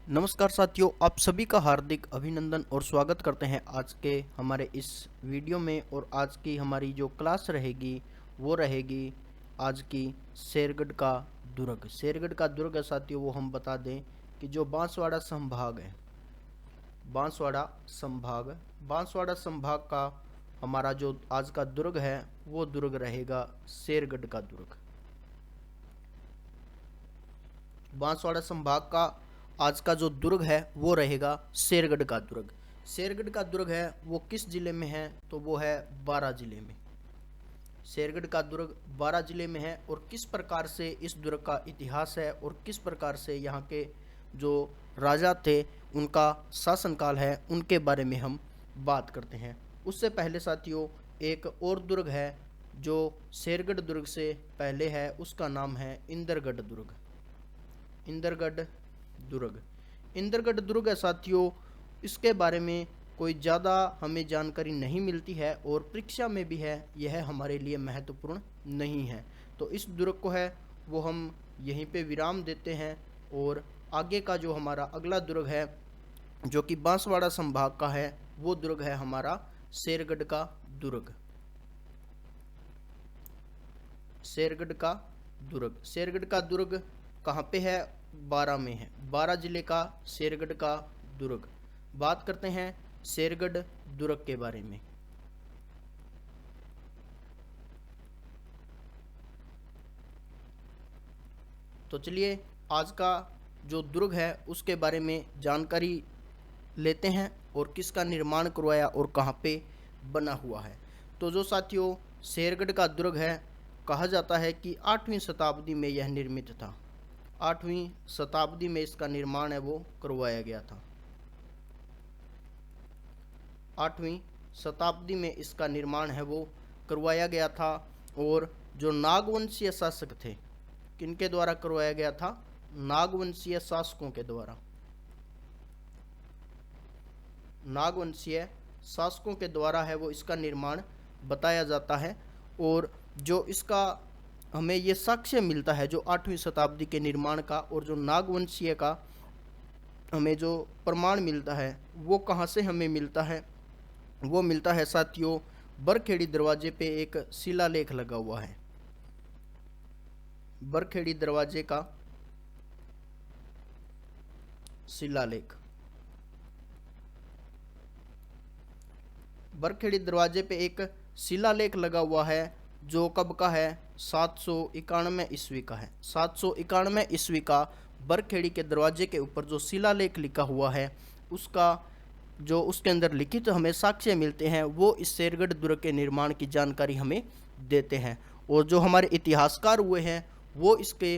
नमस्कार साथियों, आप सभी का हार्दिक अभिनंदन और स्वागत करते हैं आज के हमारे इस वीडियो में। और आज की हमारी जो क्लास रहेगी वो रहेगी आज की शेरगढ़ का दुर्ग। शेरगढ़ का दुर्ग है साथियों, वो हम बता दें कि जो बांसवाड़ा संभाग है, बांसवाड़ा संभाग का हमारा जो आज का दुर्ग है वो दुर्ग रहेगा शेरगढ़ का दुर्ग। बांसवाड़ा संभाग का आज का जो दुर्ग है वो रहेगा शेरगढ़ का दुर्ग। शेरगढ़ का दुर्ग है वो किस जिले में है, तो वो है बारां जिले में। शेरगढ़ का दुर्ग बारां जिले में है। और किस प्रकार से इस दुर्ग का इतिहास है और किस प्रकार से यहाँ के जो राजा थे उनका शासनकाल है, उनके बारे में हम बात करते हैं। उससे पहले साथियों एक और दुर्ग है जो शेरगढ़ दुर्ग से पहले है, उसका नाम है इंद्रगढ़ दुर्ग। इंद्रगढ़ दुर्ग, इंद्रगढ़ दुर्ग है साथियों, इसके बारे में कोई ज़्यादा हमें जानकारी नहीं मिलती है और परीक्षा में भी है यह हमारे लिए महत्वपूर्ण नहीं है। तो इस दुर्ग को है वो हम यहीं पे विराम देते हैं। और आगे का जो हमारा अगला दुर्ग है जो कि बांसवाड़ा संभाग का है, वो दुर्ग है हमारा शेरगढ़ का दुर्ग। शेरगढ़ का दुर्ग, शेरगढ़ का दुर्ग कहाँ पे है? बारां में है। बारां जिले का शेरगढ़ का दुर्ग। बात करते हैं शेरगढ़ दुर्ग के बारे में। तो चलिए आज का जो दुर्ग है उसके बारे में जानकारी लेते हैं और किसका निर्माण करवाया और कहाँ पे बना हुआ है। तो जो साथियों शेरगढ़ का दुर्ग है, कहा जाता है कि 8वीं शताब्दी में यह निर्मित था। 8वीं शताब्दी में इसका निर्माण है वो करवाया गया था। 8वीं शताब्दी में इसका निर्माण है वो करवाया गया था। और जो नागवंशीय शासक थे, किनके द्वारा करवाया गया था? नागवंशीय शासकों के द्वारा। नागवंशीय शासकों के द्वारा है वो इसका निर्माण बताया जाता है। और जो इसका हमें ये साक्ष्य मिलता है जो 8वीं शताब्दी के निर्माण का और जो नागवंशीय का हमें जो प्रमाण मिलता है वो कहाँ से हमें मिलता है? वो मिलता है साथियों बरखेड़ी दरवाजे पे एक शिलालेख लगा हुआ है। बरखेड़ी दरवाजे का शिलालेख। बरखेड़ी दरवाजे पे एक शिलालेख लगा हुआ है जो कब का है? 791 ईस्वी का है। 791 ईस्वी का बरखेड़ी के दरवाजे के ऊपर जो शिलालेख लिखा हुआ है उसका जो उसके अंदर लिखित हमें साक्ष्य मिलते हैं वो इस शेरगढ़ दुर्ग के निर्माण की जानकारी हमें देते हैं। और जो हमारे इतिहासकार हुए हैं वो इसके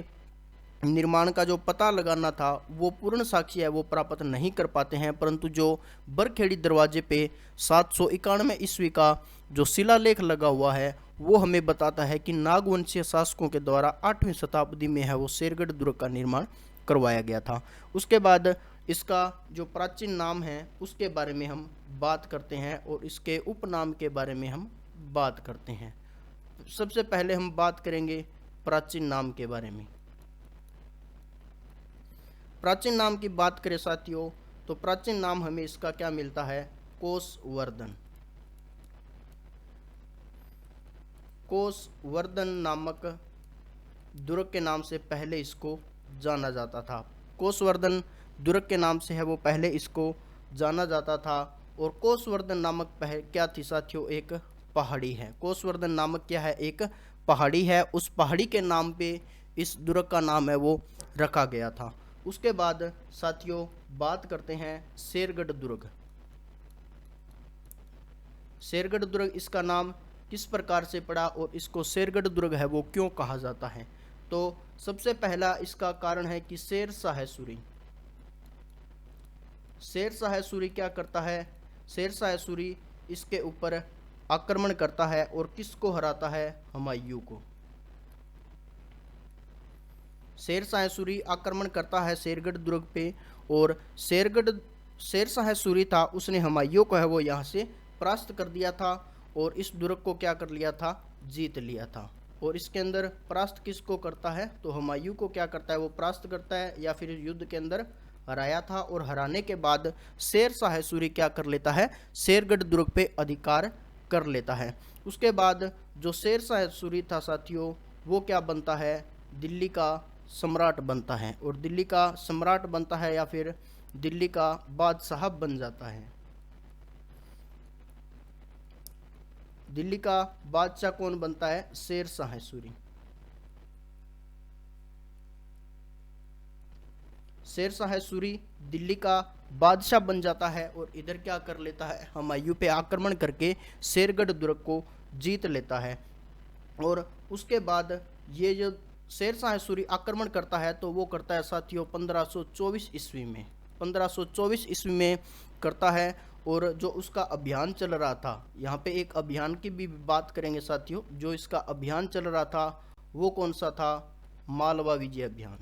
निर्माण का जो पता लगाना था वो पूर्ण साक्ष्य है वो प्राप्त नहीं कर पाते हैं, परंतु जो बरखेड़ी दरवाजे पे 791 ईस्वी का जो शिलालेख लगा हुआ है वो हमें बताता है कि नागवंशीय शासकों के द्वारा 8वीं शताब्दी में है वो शेरगढ़ दुर्ग का निर्माण करवाया गया था। उसके बाद इसका जो प्राचीन नाम है उसके बारे में हम बात करते हैं और इसके उपनाम के बारे में हम बात करते हैं। सबसे पहले हम बात करेंगे प्राचीन नाम के बारे में। प्राचीन नाम की बात करें साथियों तो प्राचीन नाम हमें इसका क्या मिलता है? कोसवर्धन। कोसवर्धन नामक दुर्ग के नाम से पहले इसको जाना जाता था। कोसवर्धन दुर्ग के नाम से है वो पहले इसको जाना जाता था। और कोसवर्धन नामक क्या थी साथियों? एक पहाड़ी है। कोसवर्धन नामक क्या है? एक पहाड़ी है। उस पहाड़ी के नाम पे इस दुर्ग का नाम है वो रखा गया था। उसके बाद साथियों बात करते हैं शेरगढ़ दुर्ग। शेरगढ़ दुर्ग इसका नाम किस प्रकार से पड़ा और इसको शेरगढ़ दुर्ग है वो क्यों कहा जाता है? तो सबसे पहला इसका कारण है कि शेर शाह सूरी। शेर शाह सूरी क्या करता है? शेर शाह सूरी इसके ऊपर आक्रमण करता है और किसको हराता है? हुमायूं को। शेर शाह सूरी आक्रमण करता है शेरगढ़ दुर्ग पे और शेर शाह सूरी था उसने हुमायूं को है वो यहाँ से परास्त कर दिया था और इस दुर्ग को क्या कर लिया था? जीत लिया था। और इसके अंदर परास्त किसको करता है? तो हुमायूं को क्या करता है? वो परास्त करता है या फिर युद्ध के अंदर हराया था और हराने के बाद शेर शाह सूरी क्या कर लेता है, शेरगढ़ दुर्ग पे अधिकार कर लेता है। उसके बाद जो शेर शाह सूरी था साथियों, वो क्या बनता है, दिल्ली का सम्राट बनता है, और दिल्ली का सम्राट बनता है या फिर दिल्ली का बादशाह बन जाता है। दिल्ली का बादशाह कौन बनता है, शेर शाह सूरी। शेर शाह सूरी दिल्ली का बादशाह बन जाता है और इधर क्या कर लेता है, हुमायूं पे आक्रमण करके शेरगढ़ दुर्ग को जीत लेता है। और उसके बाद ये जो शेर शाह सूरी आक्रमण करता है तो वो करता है साथियों 1524 ईस्वी में, 1524 ईस्वी में करता है। और जो उसका अभियान चल रहा था, यहाँ पे एक अभियान की भी बात करेंगे साथियों, जो इसका अभियान चल रहा था वो कौन सा था, मालवा विजय अभियान।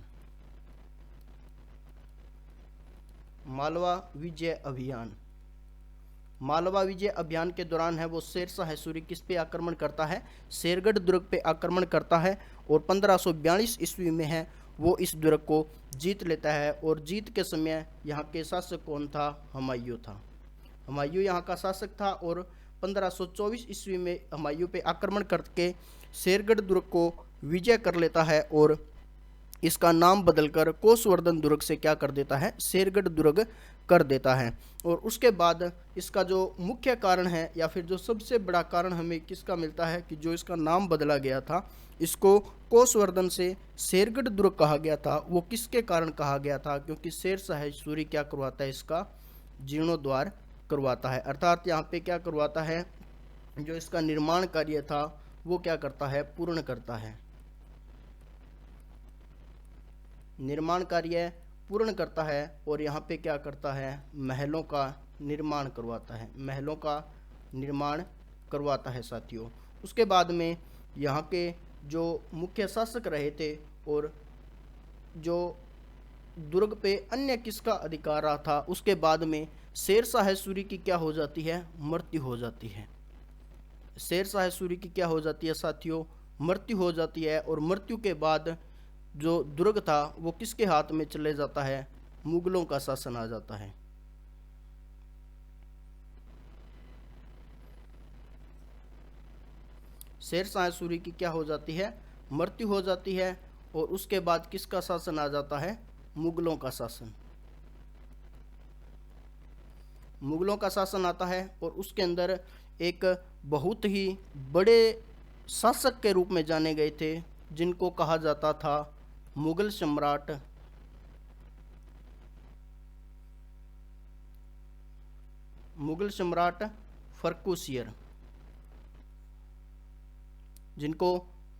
मालवा विजय अभियान, मालवा विजय अभियान के दौरान है वो शेर शाह सूरी किस पे आक्रमण करता है, शेरगढ़ दुर्ग पे आक्रमण करता है और 1542 ईस्वी में है वो इस दुर्ग को जीत लेता है। और जीत के समय यहाँ के शासक कौन था, हुमायूं था। हुमायूं यहाँ का शासक था और 1524 ईस्वी में हुमायूं पे आक्रमण करके शेरगढ़ दुर्ग को विजय कर लेता है और इसका नाम बदलकर कोसवर्धन दुर्ग से क्या कर देता है, शेरगढ़ दुर्ग कर देता है। और उसके बाद इसका जो मुख्य कारण है या फिर जो सबसे बड़ा कारण हमें किसका मिलता है कि जो इसका नाम बदला गया था, इसको कोसवर्धन से शेरगढ़ दुर्ग कहा गया था, वो किसके कारण कहा गया था, क्योंकि शेर शाह सूरी क्या करवाता है, इसका जीर्णोद्वार करवाता है। अर्थात यहाँ पे क्या करवाता है, जो इसका निर्माण कार्य था वो क्या करता है, पूर्ण करता है, निर्माण कार्य पूर्ण करता है। और यहाँ पे क्या करता है, महलों का निर्माण करवाता है, महलों का निर्माण करवाता है साथियों। उसके बाद में यहाँ के जो मुख्य शासक रहे थे और जो दुर्ग पे अन्य किसका अधिकार रहा था, उसके बाद में शेर शाह सूरी की क्या हो जाती है, मृत्यु हो जाती है। शेर शाह सूरी की क्या हो जाती है साथियों, मृत्यु हो जाती है। और मृत्यु के बाद जो दुर्ग था वो किसके हाथ में चले जाता है, मुगलों का शासन आ जाता है। शेर शाह सूरी की क्या हो जाती है, मृत्यु हो जाती है। और उसके बाद किसका शासन आ जाता है, मुगलों का शासन, मुगलों का शासन आता है। और उसके अंदर एक बहुत ही बड़े शासक के रूप में जाने गए थे जिनको कहा जाता था मुगल सम्राट, मुगल सम्राट फर्रुखियर, जिनको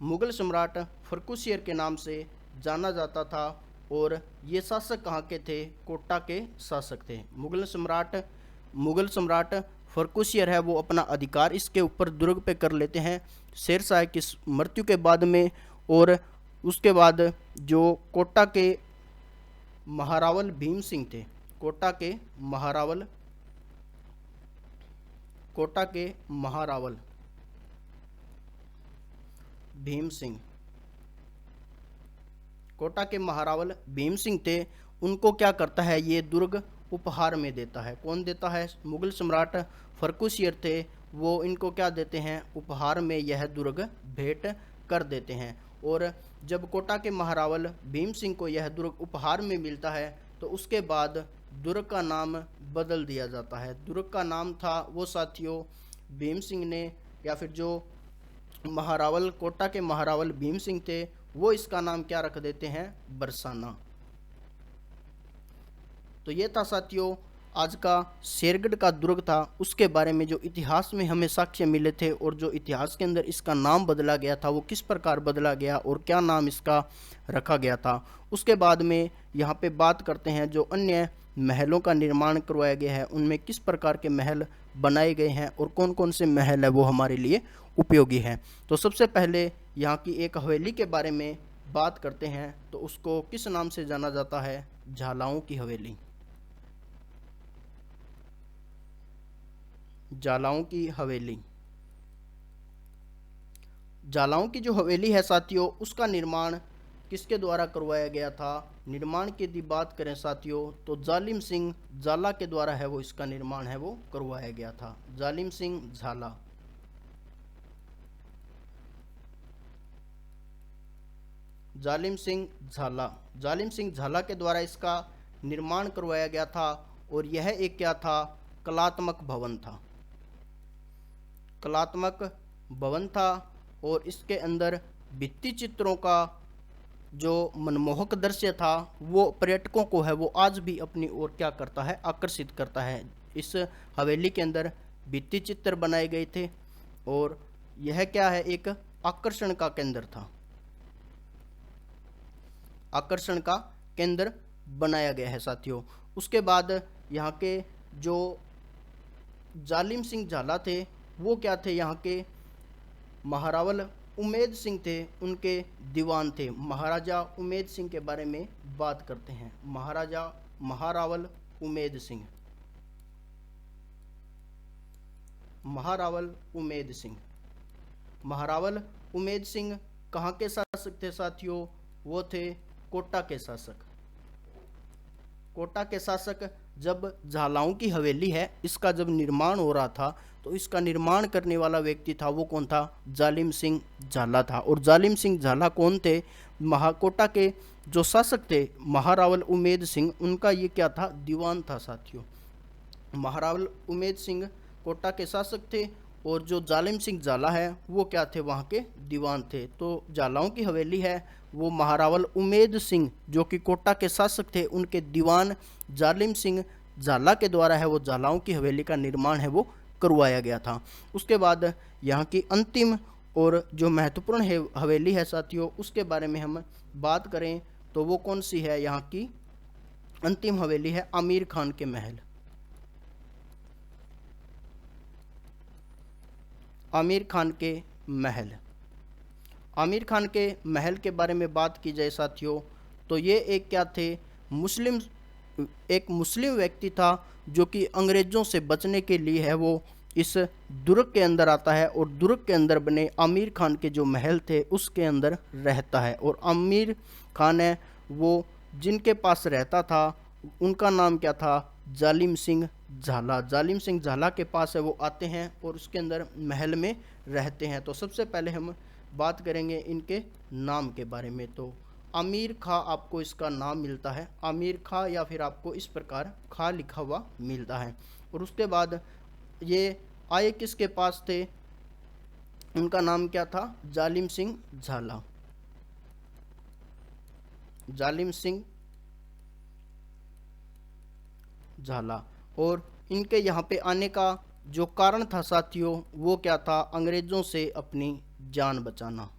मुगल सम्राट फर्रुखियर के नाम से जाना जाता था। और ये शासक कहाँ के थे, कोटा के शासक थे। मुगल सम्राट फर्रुखियर है वो अपना अधिकार इसके ऊपर दुर्ग पे कर लेते हैं शेर शाह की मृत्यु के बाद में। और उसके बाद जो कोटा के महारावल भीम सिंह थे, कोटा के महारावल भीम सिंह, कोटा के महारावल भीम सिंह थे, उनको क्या करता है, ये दुर्ग उपहार में देता है। कौन देता है, मुगल सम्राट फर्रुखियर थे, वो इनको क्या देते हैं, उपहार में यह दुर्ग भेंट कर देते हैं। और जब कोटा के महारावल भीम सिंह को यह दुर्ग उपहार में मिलता है तो उसके बाद दुर्ग का नाम बदल दिया जाता है। दुर्ग का नाम था वो साथियों भीम सिंह ने, या फिर जो महारावल कोटा के महारावल भीम सिंह थे वो इसका नाम क्या रख देते हैं, बरसाना। तो ये था साथियों आज का शेरगढ़ का दुर्ग था, उसके बारे में जो इतिहास में हमें साक्ष्य मिले थे और जो इतिहास के अंदर इसका नाम बदला गया था वो किस प्रकार बदला गया और क्या नाम इसका रखा गया था। उसके बाद में यहाँ पे बात करते हैं जो अन्य महलों का निर्माण करवाया गया है, उनमें किस प्रकार के महल बनाए गए हैं और कौन कौन से महल है वो हमारे लिए उपयोगी हैं। तो सबसे पहले यहाँ की एक हवेली के बारे में बात करते हैं, तो उसको किस नाम से जाना जाता है, झालाओं की हवेली। झालाओं की हवेली, झालाओं की जो हवेली है साथियों उसका निर्माण किसके द्वारा करवाया गया था? निर्माण की यदि बात करें साथियों तो जालिम सिंह झाला के द्वारा है वो इसका निर्माण है वो करवाया गया था। जालिम सिंह झाला। जालिम सिंह झाला, जालिम सिंह झाला के द्वारा इसका निर्माण करवाया गया था। और यह एक क्या था? कलात्मक भवन था। कलात्मक भवन था और इसके अंदर भित्ति चित्रों का जो मनमोहक दृश्य था वो पर्यटकों को है वो आज भी अपनी ओर क्या करता है? आकर्षित करता है। इस हवेली के अंदर भित्ति चित्र बनाए गए थे और यह क्या है? एक आकर्षण का केंद्र था। आकर्षण का केंद्र बनाया गया है साथियों। उसके बाद यहाँ के जो जालिम सिंह झाला थे वो क्या थे? यहाँ के महारावल उमेद सिंह थे, उनके दीवान थे। महाराजा उमेद सिंह के बारे में बात करते हैं। महारावल उमेद सिंह। महारावल उमेद सिंह। महारावल उमेद सिंह कहाँ के शासक थे साथियों? वो थे कोटा के शासक। कोटा के शासक। जब झालाओं की हवेली है इसका जब निर्माण हो रहा था तो इसका निर्माण करने वाला व्यक्ति था वो कौन था? जालिम सिंह झाला था। और जालिम सिंह झाला कौन थे? कोटा के जो शासक थे महारावल उमेद सिंह, उनका ये क्या था? दीवान था साथियों। महारावल उमेद सिंह कोटा के शासक थे और जो जालिम सिंह झाला है वो क्या थे? वहाँ के दीवान थे। तो झालाओं की हवेली है वो महारावल उमेद सिंह जो कि कोटा के शासक थे, उनके दीवान जालिम सिंह झाला के द्वारा है वो झालाओं की हवेली का निर्माण है वो करवाया गया था। उसके बाद यहाँ की अंतिम और जो महत्वपूर्ण है हवेली है साथियों उसके बारे में हम बात करें तो वो कौन सी है? यहाँ की अंतिम हवेली है आमिर खान के महल। आमिर खान के महल। आमिर खान के महल के बारे में बात की जाए साथियों तो ये एक क्या थे? एक मुस्लिम व्यक्ति था जो कि अंग्रेज़ों से बचने के लिए है वो इस दुर्ग के अंदर आता है और दुर्ग के अंदर बने आमिर खान के जो महल थे उसके अंदर रहता है। और आमिर खान है वो जिनके पास रहता था उनका नाम क्या था? जालिम सिंह झाला। जालिम सिंह झाला के पास है वो आते हैं और उसके अंदर महल में रहते हैं। तो सबसे पहले हम बात करेंगे इनके नाम के बारे में। तो आमिर खां आपको इसका नाम मिलता है, आमिर खां, या फिर आपको इस प्रकार खां लिखा हुआ मिलता है। और उसके बाद ये आए किसके पास थे? उनका नाम क्या था? जालिम सिंह झाला। जालिम सिंह झाला। और इनके यहाँ पे आने का जो कारण था साथियों वो क्या था? अंग्रेजों से अपनी जान बचाना।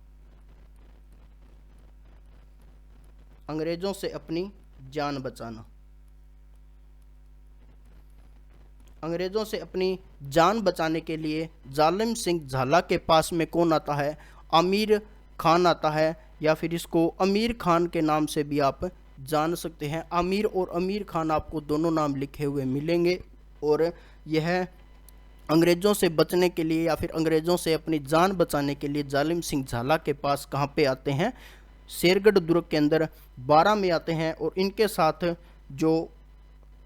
अंग्रेजों से अपनी जान बचाना। अंग्रेजों से अपनी जान बचाने के लिए जालिम सिंह झाला के पास में कौन आता है? आमिर खान आता है, या फिर इसको अमीर खान के नाम से भी आप जान सकते हैं। आमिर और अमीर खान आपको दोनों नाम लिखे हुए मिलेंगे। और यह अंग्रेज़ों से बचने के लिए या फिर अंग्रेज़ों से अपनी जान बचाने के लिए जालिम सिंह झाला के पास कहाँ पे आते हैं? शेरगढ़ दुर्ग के अंदर 12 में आते हैं। और इनके साथ जो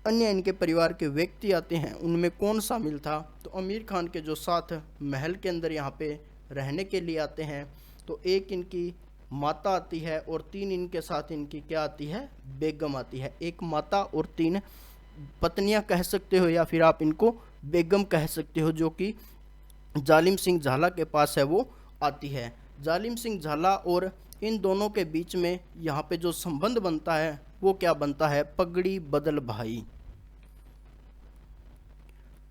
अन्य इनके परिवार के व्यक्ति आते हैं उनमें कौन शामिल था? तो आमिर खान के जो साथ महल के अंदर यहाँ पे रहने के लिए आते हैं तो एक इनकी माता आती है और 3 इनके साथ इनकी क्या आती है? बेगम आती है। एक माता और 3 पत्नियां कह सकते हो या फिर आप इनको बेगम कह सकते हो जो कि जालिम सिंह झाला के पास है वो आती है। जालिम सिंह झाला और इन दोनों के बीच में यहाँ पे जो संबंध बनता है वो क्या बनता है? पगड़ी बदल भाई।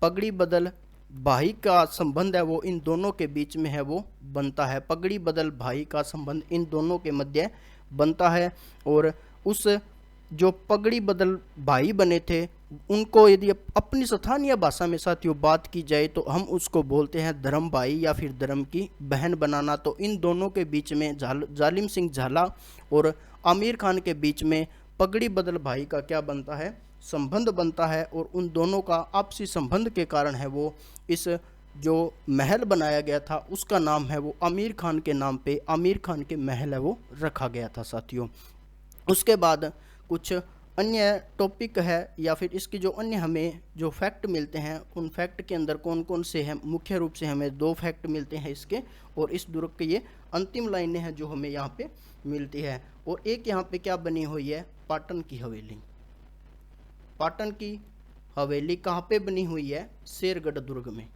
पगड़ी बदल भाई का संबंध है वो इन दोनों के बीच में है वो बनता है। पगड़ी बदल भाई का संबंध इन दोनों के मध्य बनता है। और उस जो पगड़ी बदल भाई बने थे उनको यदि अपनी स्थानीय भाषा में साथियों बात की जाए तो हम उसको बोलते हैं धर्म भाई या फिर धर्म की बहन बनाना। तो इन दोनों के बीच में जालिम सिंह झाला और आमिर खान के बीच में पगड़ी बदल भाई का क्या बनता है? संबंध बनता है। और उन दोनों का आपसी संबंध के कारण है वो इस जो महल बनाया गया था उसका नाम है वो आमिर खान के नाम पे, आमिर खान के महल है वो रखा गया था साथियों। उसके बाद कुछ अन्य टॉपिक है या फिर इसकी जो अन्य हमें जो फैक्ट मिलते हैं, उन फैक्ट के अंदर कौन कौन से हैं, मुख्य रूप से हमें 2 फैक्ट मिलते हैं इसके, और इस दुर्ग के ये अंतिम लाइनें हैं जो हमें यहाँ पे मिलती है। और एक यहाँ पे क्या बनी हुई है, पाटन की हवेली। पाटन की हवेली कहाँ पे बनी हुई है, शेरगढ़ दुर्ग में।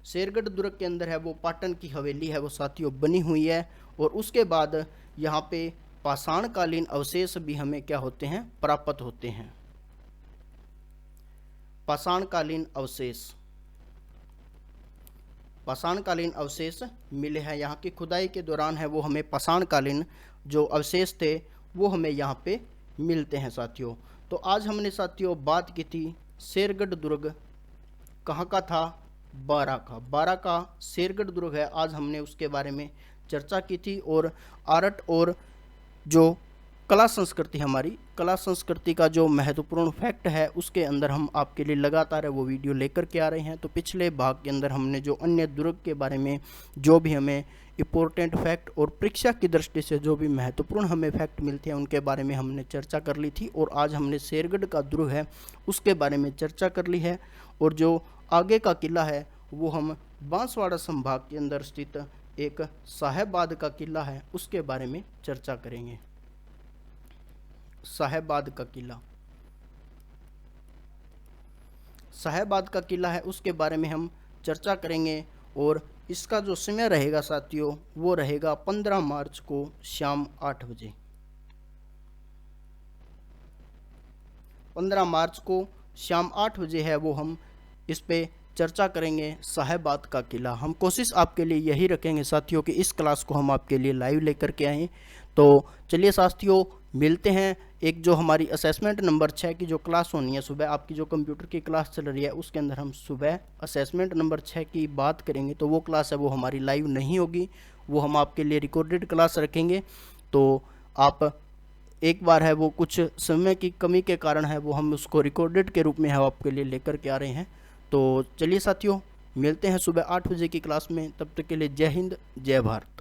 शेरगढ़ दुर्ग के अंदर है वो पाटन की हवेली है वो साथियों बनी हुई है। और उसके बाद यहाँ पे पाषाणकालीन अवशेष भी हमें क्या होते हैं, प्राप्त होते हैं। पाषाणकालीन अवशेष, पाषाणकालीन अवशेष मिले हैं यहाँ की खुदाई के दौरान है वो हमें पाषाणकालीन जो अवशेष थे वो हमें यहाँ पे मिलते हैं साथियों। तो आज हमने साथियों बात की थी शेरगढ़ दुर्ग कहाँ का था, बारा का। बारा का शेरगढ़ दुर्ग है, आज हमने उसके बारे में चर्चा की थी। और आर्ट और जो कला संस्कृति, हमारी कला संस्कृति का जो महत्वपूर्ण फैक्ट है उसके अंदर हम आपके लिए लगातार है वो वीडियो लेकर के आ रहे हैं। तो पिछले भाग के अंदर हमने जो अन्य दुर्ग के बारे में जो भी हमें इम्पोर्टेंट फैक्ट और परीक्षा की दृष्टि से जो भी महत्वपूर्ण हमें फैक्ट मिलते हैं उनके बारे में हमने चर्चा कर ली थी। और आज हमने शेरगढ़ का दुर्ग है उसके बारे में चर्चा कर ली है। और जो आगे का किला है वो हम बांसवाड़ा संभाग के अंदर स्थित एक साहेबाद का किला है उसके बारे में चर्चा करेंगे। साहेबाद का किला, साहेबाद का किला है उसके बारे में हम चर्चा करेंगे। और इसका जो समय रहेगा साथियों वो रहेगा 15 मार्च को शाम 8 बजे। 15 मार्च को शाम 8 बजे है वो हम इस पे चर्चा करेंगे साहेबाद का किला। हम कोशिश आपके लिए यही रखेंगे साथियों कि इस क्लास को हम आपके लिए लाइव लेकर के आएँ। तो चलिए साथियों मिलते हैं। एक जो हमारी असेसमेंट नंबर 6 की जो क्लास होनी है सुबह, आपकी जो कंप्यूटर की क्लास चल रही है उसके अंदर हम सुबह असेसमेंट नंबर 6 की बात करेंगे। तो वो क्लास है वो हमारी लाइव नहीं होगी, वो हम आपके लिए रिकॉर्डेड क्लास रखेंगे। तो आप एक बार है वो कुछ समय की कमी के कारण है वो हम उसको रिकॉर्डेड के रूप में है आपके लिए लेकर के आ रहे हैं। तो चलिए साथियों मिलते हैं सुबह 8 बजे की क्लास में। तब तक के लिए जय हिंद, जय भारत।